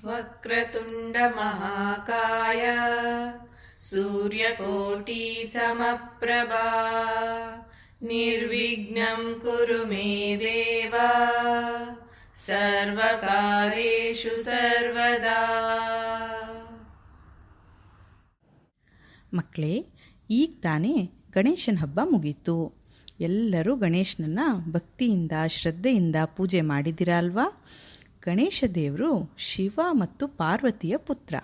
ವಕ್ರತುಂಡ ಮಹಾಕಾಯ ಸೂರ್ಯಕೋಟಿ ಸಮಪ್ರಭಾ ನಿರ್ವಿಘ್ನಂ ಕುರು ಮೇ ದೇವ ಸರ್ವಕಾರ್ಯೇಷು ಸರ್ವದಾ. ಮಕ್ಕಳೇ, ಈಗ ತಾನೇ ಗಣೇಶನ ಹಬ್ಬ ಮುಗೀತು. ಎಲ್ಲರೂ ಗಣೇಶನನ್ನ ಭಕ್ತಿಯಿಂದ ಶ್ರದ್ಧೆಯಿಂದ ಪೂಜೆ ಮಾಡಿದ್ದೀರಾ ಅಲ್ವಾ? ಗಣೇಶ ದೇವರು ಶಿವ ಮತ್ತು ಪಾರ್ವತಿಯ ಪುತ್ರ.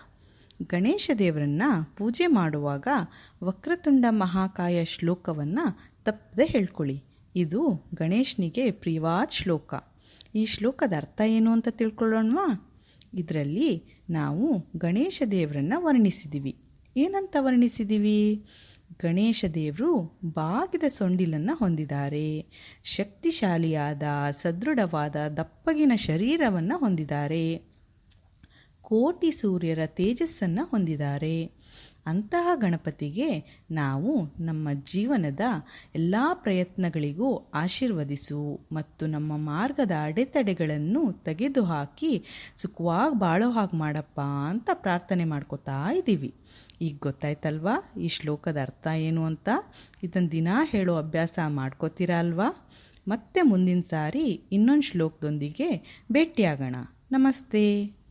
ಗಣೇಶ ದೇವರನ್ನ ಪೂಜೆ ಮಾಡುವಾಗ ವಕ್ರತುಂಡ ಮಹಾಕಾಯ ಶ್ಲೋಕವನ್ನು ತಪ್ಪದೆ ಹೇಳ್ಕೊಳ್ಳಿ. ಇದು ಗಣೇಶನಿಗೆ ಪ್ರಿಯವಾದ ಶ್ಲೋಕ. ಈ ಶ್ಲೋಕದ ಅರ್ಥ ಏನು ಅಂತ ತಿಳ್ಕೊಳ್ಳೋಣವಾ? ಇದರಲ್ಲಿ ನಾವು ಗಣೇಶ ದೇವರನ್ನ ವರ್ಣಿಸಿದ್ದೀವಿ. ಏನಂತ ವರ್ಣಿಸಿದ್ದೀವಿ? ಗಣೇಶ ದೇವರು ಬಾಗಿದ ಸೊಂಡಿಲನ್ನು ಹೊಂದಿದ್ದಾರೆ, ಶಕ್ತಿಶಾಲಿಯಾದ ಸದೃಢವಾದ ದಪ್ಪಗಿನ ಶರೀರವನ್ನು ಹೊಂದಿದ್ದಾರೆ, ಕೋಟಿ ಸೂರ್ಯರ ತೇಜಸ್ಸನ್ನು ಹೊಂದಿದ್ದಾರೆ. ಅಂತಹ ಗಣಪತಿಗೆ ನಾವು ನಮ್ಮ ಜೀವನದ ಎಲ್ಲ ಪ್ರಯತ್ನಗಳಿಗೂ ಆಶೀರ್ವದಿಸು ಮತ್ತು ನಮ್ಮ ಮಾರ್ಗದ ಅಡೆತಡೆಗಳನ್ನು ತೆಗೆದುಹಾಕಿ ಸುಖವಾಗಿ ಬಾಳೋ ಹಾಗೆ ಮಾಡಪ್ಪ ಅಂತ ಪ್ರಾರ್ಥನೆ ಮಾಡ್ಕೋತಾ ಇದ್ದೀವಿ. ಈಗ ಗೊತ್ತಾಯ್ತಲ್ವಾ ಈ ಶ್ಲೋಕದ ಅರ್ಥ ಏನು ಅಂತ? ಇದನ್ನು ದಿನ ಹೇಳೋ ಅಭ್ಯಾಸ ಮಾಡ್ಕೋತೀರಾ ಅಲ್ವಾ? ಮತ್ತೆ ಮುಂದಿನ ಸಾರಿ ಇನ್ನೊಂದು ಶ್ಲೋಕದೊಂದಿಗೆ ಭೇಟಿಯಾಗೋಣ. ನಮಸ್ತೆ.